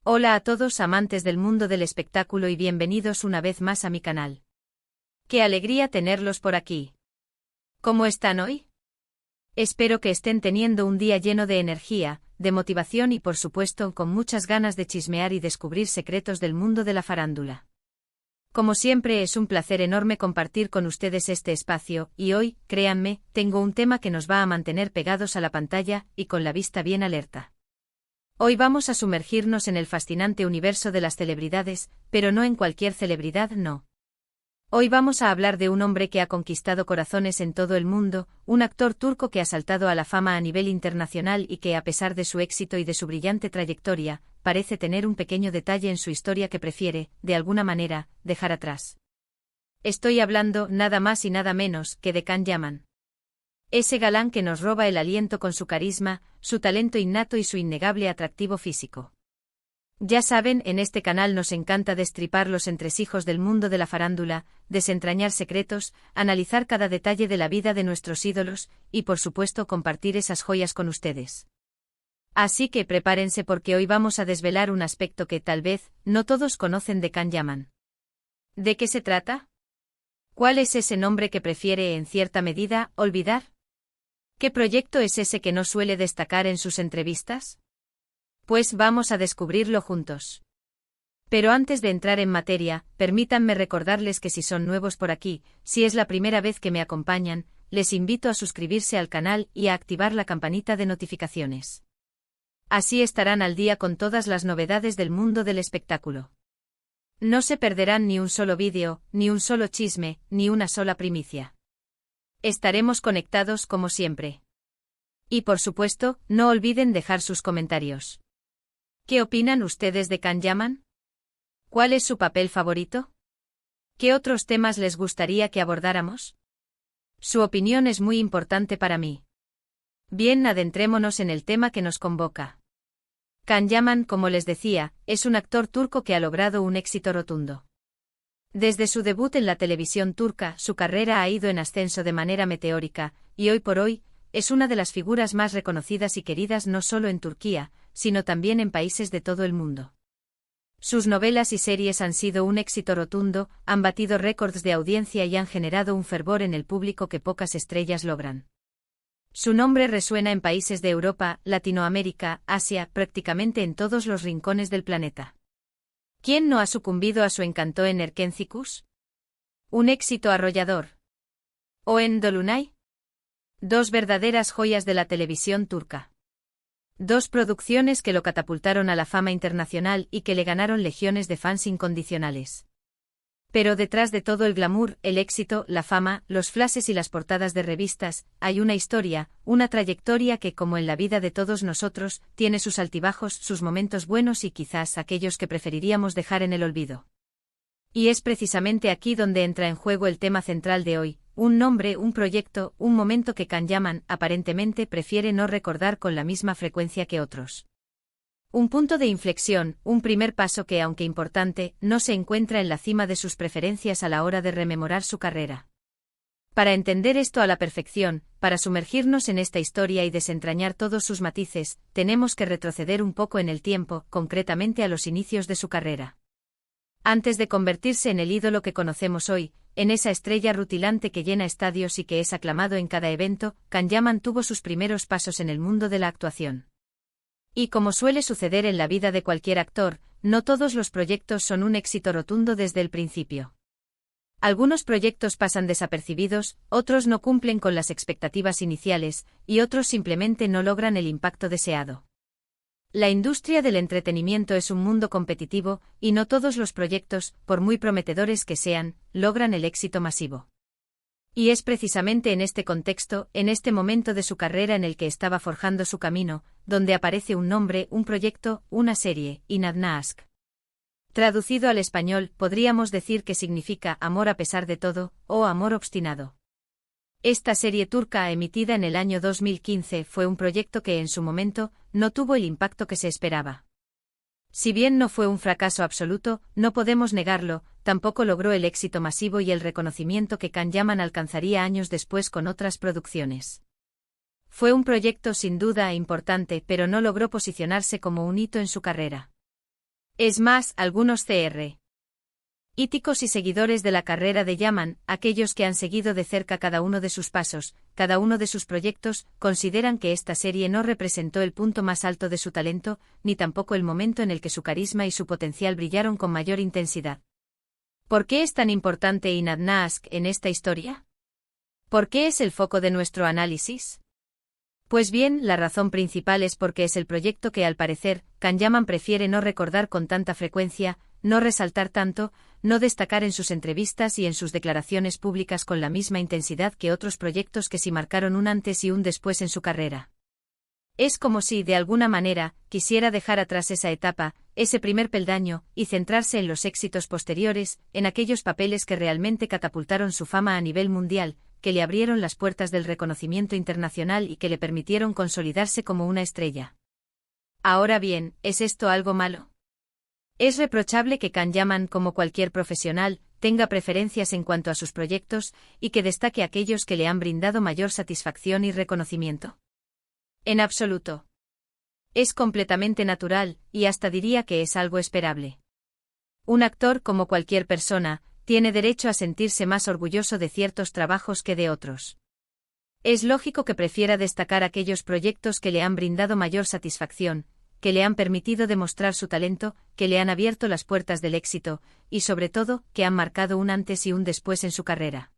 Hola a todos amantes del mundo del espectáculo y bienvenidos una vez más a mi canal. ¡Qué alegría tenerlos por aquí! ¿Cómo están hoy? Espero que estén teniendo un día lleno de energía, de motivación y por supuesto con muchas ganas de chismear y descubrir secretos del mundo de la farándula. Como siempre es un placer enorme compartir con ustedes este espacio y hoy, créanme, tengo un tema que nos va a mantener pegados a la pantalla y con la vista bien alerta. Hoy vamos a sumergirnos en el fascinante universo de las celebridades, pero no en cualquier celebridad, no. Hoy vamos a hablar de un hombre que ha conquistado corazones en todo el mundo, un actor turco que ha saltado a la fama a nivel internacional y que a pesar de su éxito y de su brillante trayectoria, parece tener un pequeño detalle en su historia que prefiere, de alguna manera, dejar atrás. Estoy hablando nada más y nada menos que de Can Yaman. Ese galán que nos roba el aliento con su carisma, su talento innato y su innegable atractivo físico. Ya saben, en este canal nos encanta destripar los entresijos del mundo de la farándula, desentrañar secretos, analizar cada detalle de la vida de nuestros ídolos, y por supuesto compartir esas joyas con ustedes. Así que prepárense porque hoy vamos a desvelar un aspecto que tal vez no todos conocen de Can Yaman. ¿De qué se trata? ¿Cuál es ese nombre que prefiere en cierta medida olvidar? ¿Qué proyecto es ese que no suele destacar en sus entrevistas? Pues vamos a descubrirlo juntos. Pero antes de entrar en materia, permítanme recordarles que si son nuevos por aquí, si es la primera vez que me acompañan, les invito a suscribirse al canal y a activar la campanita de notificaciones. Así estarán al día con todas las novedades del mundo del espectáculo. No se perderán ni un solo vídeo, ni un solo chisme, ni una sola primicia. Estaremos conectados como siempre. Y por supuesto, no olviden dejar sus comentarios. ¿Qué opinan ustedes de Can Yaman? ¿Cuál es su papel favorito? ¿Qué otros temas les gustaría que abordáramos? Su opinión es muy importante para mí. Bien, adentrémonos en el tema que nos convoca. Can Yaman, como les decía, es un actor turco que ha logrado un éxito rotundo. Desde su debut en la televisión turca, su carrera ha ido en ascenso de manera meteórica, y hoy por hoy, es una de las figuras más reconocidas y queridas no solo en Turquía, sino también en países de todo el mundo. Sus novelas y series han sido un éxito rotundo, han batido récords de audiencia y han generado un fervor en el público que pocas estrellas logran. Su nombre resuena en países de Europa, Latinoamérica, Asia, prácticamente en todos los rincones del planeta. ¿Quién no ha sucumbido a su encanto en Erkencikus? Un éxito arrollador. ¿O en Dolunay? Dos verdaderas joyas de la televisión turca. Dos producciones que lo catapultaron a la fama internacional y que le ganaron legiones de fans incondicionales. Pero detrás de todo el glamour, el éxito, la fama, los flashes y las portadas de revistas, hay una historia, una trayectoria que, como en la vida de todos nosotros, tiene sus altibajos, sus momentos buenos y quizás aquellos que preferiríamos dejar en el olvido. Y es precisamente aquí donde entra en juego el tema central de hoy, un nombre, un proyecto, un momento que Can Yaman, aparentemente, prefiere no recordar con la misma frecuencia que otros. Un punto de inflexión, un primer paso que, aunque importante, no se encuentra en la cima de sus preferencias a la hora de rememorar su carrera. Para entender esto a la perfección, para sumergirnos en esta historia y desentrañar todos sus matices, tenemos que retroceder un poco en el tiempo, concretamente a los inicios de su carrera. Antes de convertirse en el ídolo que conocemos hoy, en esa estrella rutilante que llena estadios y que es aclamado en cada evento, Can Yaman tuvo sus primeros pasos en el mundo de la actuación. Y como suele suceder en la vida de cualquier actor, no todos los proyectos son un éxito rotundo desde el principio. Algunos proyectos pasan desapercibidos, otros no cumplen con las expectativas iniciales, y otros simplemente no logran el impacto deseado. La industria del entretenimiento es un mundo competitivo, y no todos los proyectos, por muy prometedores que sean, logran el éxito masivo. Y es precisamente en este contexto, en este momento de su carrera en el que estaba forjando su camino, donde aparece un nombre, un proyecto, una serie, Inad na Aşk. Traducido al español, podríamos decir que significa amor a pesar de todo, o amor obstinado. Esta serie turca, emitida en el año 2015, fue un proyecto que en su momento, no tuvo el impacto que se esperaba. Si bien no fue un fracaso absoluto, no podemos negarlo, tampoco logró el éxito masivo y el reconocimiento que Can Yaman alcanzaría años después con otras producciones. Fue un proyecto sin duda importante, pero no logró posicionarse como un hito en su carrera. Es más, algunos Cr. Íticos y seguidores de la carrera de Yaman, aquellos que han seguido de cerca cada uno de sus pasos, cada uno de sus proyectos, consideran que esta serie no representó el punto más alto de su talento, ni tampoco el momento en el que su carisma y su potencial brillaron con mayor intensidad. ¿Por qué es tan importante Inad Naask en esta historia? ¿Por qué es el foco de nuestro análisis? Pues bien, la razón principal es porque es el proyecto que al parecer, Can Yaman prefiere no recordar con tanta frecuencia, no resaltar tanto, no destacar en sus entrevistas y en sus declaraciones públicas con la misma intensidad que otros proyectos que sí marcaron un antes y un después en su carrera. Es como si, de alguna manera, quisiera dejar atrás esa etapa, ese primer peldaño, y centrarse en los éxitos posteriores, en aquellos papeles que realmente catapultaron su fama a nivel mundial, que le abrieron las puertas del reconocimiento internacional y que le permitieron consolidarse como una estrella. Ahora bien, ¿es esto algo malo? Es reprochable que Can Yaman, como cualquier profesional, tenga preferencias en cuanto a sus proyectos y que destaque aquellos que le han brindado mayor satisfacción y reconocimiento. En absoluto. Es completamente natural, y hasta diría que es algo esperable. Un actor, como cualquier persona, tiene derecho a sentirse más orgulloso de ciertos trabajos que de otros. Es lógico que prefiera destacar aquellos proyectos que le han brindado mayor satisfacción, que le han permitido demostrar su talento, que le han abierto las puertas del éxito, y sobre todo, que han marcado un antes y un después en su carrera.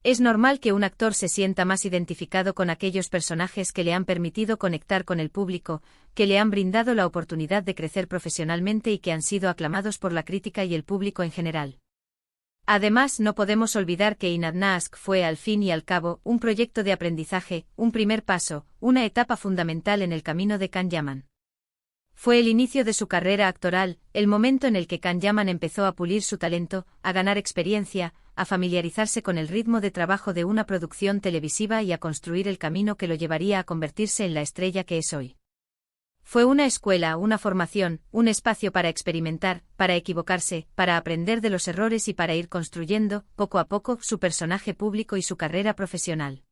Es normal que un actor se sienta más identificado con aquellos personajes que le han permitido conectar con el público, que le han brindado la oportunidad de crecer profesionalmente y que han sido aclamados por la crítica y el público en general. Además, no podemos olvidar que Inad Naask fue, al fin y al cabo, un proyecto de aprendizaje, un primer paso, una etapa fundamental en el camino de Can Yaman. Fue el inicio de su carrera actoral, el momento en el que Can Yaman empezó a pulir su talento, a ganar experiencia, a familiarizarse con el ritmo de trabajo de una producción televisiva y a construir el camino que lo llevaría a convertirse en la estrella que es hoy. Fue una escuela, una formación, un espacio para experimentar, para equivocarse, para aprender de los errores y para ir construyendo, poco a poco, su personaje público y su carrera profesional.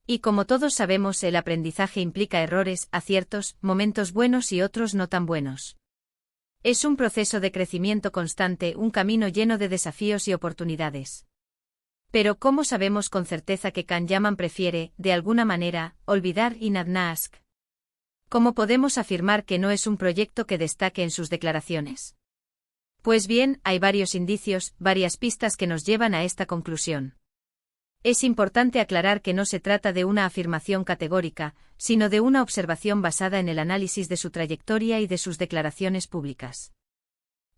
Y como todos sabemos, el aprendizaje implica errores, aciertos, momentos buenos y otros no tan buenos. Es un proceso de crecimiento constante, un camino lleno de desafíos y oportunidades. Pero ¿cómo sabemos con certeza que Can Yaman prefiere, de alguna manera, olvidar Inad Naask? ¿Cómo podemos afirmar que no es un proyecto que destaque en sus declaraciones? Pues bien, hay varios indicios, varias pistas que nos llevan a esta conclusión. Es importante aclarar que no se trata de una afirmación categórica, sino de una observación basada en el análisis de su trayectoria y de sus declaraciones públicas.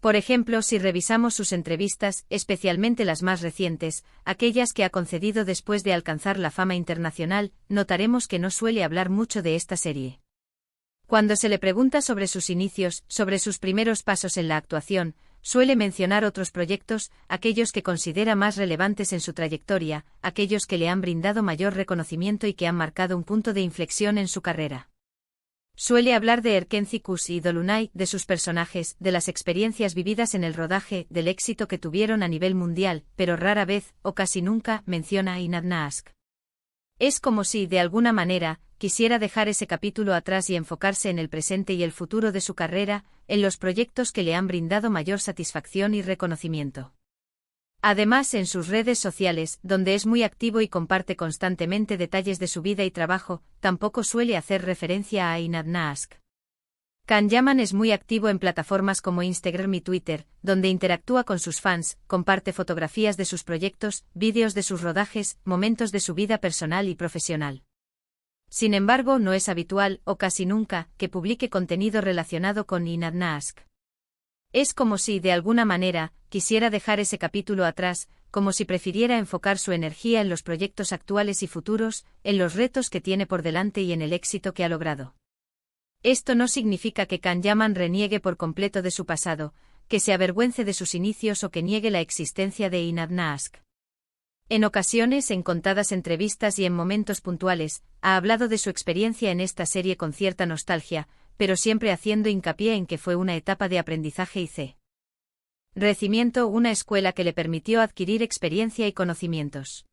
Por ejemplo, si revisamos sus entrevistas, especialmente las más recientes, aquellas que ha concedido después de alcanzar la fama internacional, notaremos que no suele hablar mucho de esta serie. Cuando se le pregunta sobre sus inicios, sobre sus primeros pasos en la actuación, suele mencionar otros proyectos, aquellos que considera más relevantes en su trayectoria, aquellos que le han brindado mayor reconocimiento y que han marcado un punto de inflexión en su carrera. Suele hablar de Erkencikus y Dolunay, de sus personajes, de las experiencias vividas en el rodaje, del éxito que tuvieron a nivel mundial, pero rara vez, o casi nunca, menciona a Inad Naask. Es como si, de alguna manera, quisiera dejar ese capítulo atrás y enfocarse en el presente y el futuro de su carrera, en los proyectos que le han brindado mayor satisfacción y reconocimiento. Además, en sus redes sociales, donde es muy activo y comparte constantemente detalles de su vida y trabajo, tampoco suele hacer referencia a Inad Naask. Can Yaman es muy activo en plataformas como Instagram y Twitter, donde interactúa con sus fans, comparte fotografías de sus proyectos, vídeos de sus rodajes, momentos de su vida personal y profesional. Sin embargo, no es habitual, o casi nunca, que publique contenido relacionado con Inad Naask. Es como si, de alguna manera, quisiera dejar ese capítulo atrás, como si prefiriera enfocar su energía en los proyectos actuales y futuros, en los retos que tiene por delante y en el éxito que ha logrado. Esto no significa que Can Yaman reniegue por completo de su pasado, que se avergüence de sus inicios o que niegue la existencia de Inad Naask. En ocasiones, en contadas entrevistas y en momentos puntuales, ha hablado de su experiencia en esta serie con cierta nostalgia, pero siempre haciendo hincapié en que fue una etapa de aprendizaje y crecimiento, una escuela que le permitió adquirir experiencia y conocimientos.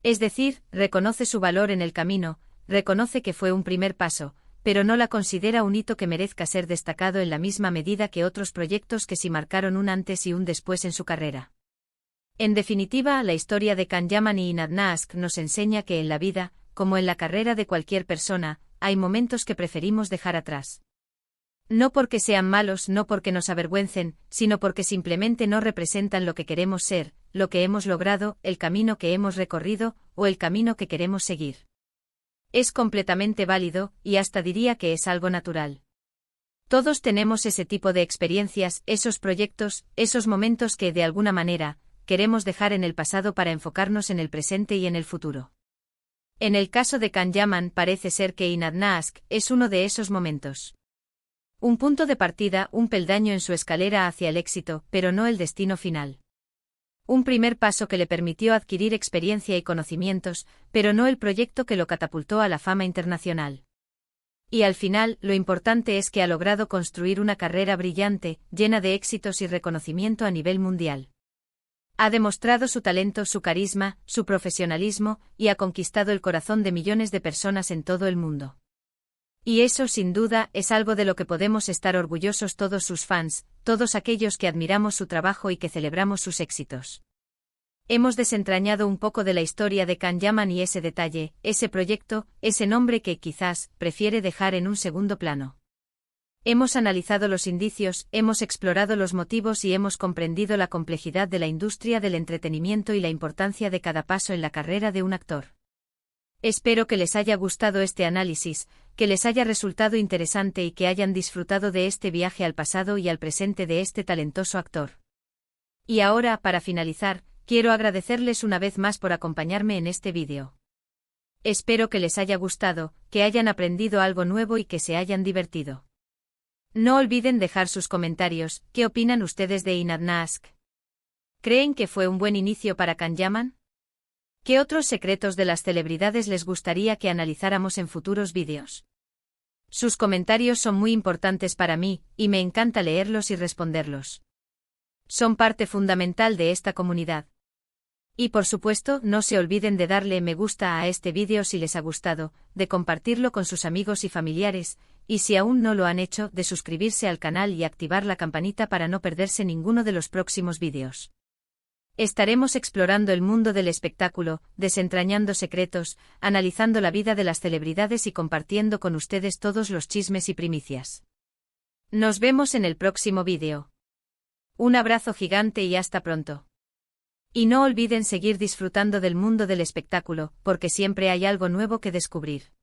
Es decir, reconoce su valor en el camino, reconoce que fue un primer paso, pero no la considera un hito que merezca ser destacado en la misma medida que otros proyectos que sí marcaron un antes y un después en su carrera. En definitiva, la historia de Can Yaman y Inad Naask nos enseña que en la vida, como en la carrera de cualquier persona, hay momentos que preferimos dejar atrás. No porque sean malos, no porque nos avergüencen, sino porque simplemente no representan lo que queremos ser, lo que hemos logrado, el camino que hemos recorrido, o el camino que queremos seguir. Es completamente válido, y hasta diría que es algo natural. Todos tenemos ese tipo de experiencias, esos proyectos, esos momentos que, de alguna manera, queremos dejar en el pasado para enfocarnos en el presente y en el futuro. En el caso de Can Yaman parece ser que Inad Naask es uno de esos momentos. Un punto de partida, un peldaño en su escalera hacia el éxito, pero no el destino final. Un primer paso que le permitió adquirir experiencia y conocimientos, pero no el proyecto que lo catapultó a la fama internacional. Y al final, lo importante es que ha logrado construir una carrera brillante, llena de éxitos y reconocimiento a nivel mundial. Ha demostrado su talento, su carisma, su profesionalismo, y ha conquistado el corazón de millones de personas en todo el mundo. Y eso, sin duda, es algo de lo que podemos estar orgullosos todos sus fans, todos aquellos que admiramos su trabajo y que celebramos sus éxitos. Hemos desentrañado un poco de la historia de Can Yaman y ese detalle, ese proyecto, ese nombre que, quizás, prefiere dejar en un segundo plano. Hemos analizado los indicios, hemos explorado los motivos y hemos comprendido la complejidad de la industria del entretenimiento y la importancia de cada paso en la carrera de un actor. Espero que les haya gustado este análisis, que les haya resultado interesante y que hayan disfrutado de este viaje al pasado y al presente de este talentoso actor. Y ahora, para finalizar, quiero agradecerles una vez más por acompañarme en este vídeo. Espero que les haya gustado, que hayan aprendido algo nuevo y que se hayan divertido. No olviden dejar sus comentarios. ¿Qué opinan ustedes de Inad Naask? ¿Creen que fue un buen inicio para Can Yaman? ¿Qué otros secretos de las celebridades les gustaría que analizáramos en futuros vídeos? Sus comentarios son muy importantes para mí, y me encanta leerlos y responderlos. Son parte fundamental de esta comunidad. Y por supuesto, no se olviden de darle me gusta a este vídeo si les ha gustado, de compartirlo con sus amigos y familiares, y si aún no lo han hecho, de suscribirse al canal y activar la campanita para no perderse ninguno de los próximos vídeos. Estaremos explorando el mundo del espectáculo, desentrañando secretos, analizando la vida de las celebridades y compartiendo con ustedes todos los chismes y primicias. Nos vemos en el próximo vídeo. Un abrazo gigante y hasta pronto. Y no olviden seguir disfrutando del mundo del espectáculo, porque siempre hay algo nuevo que descubrir.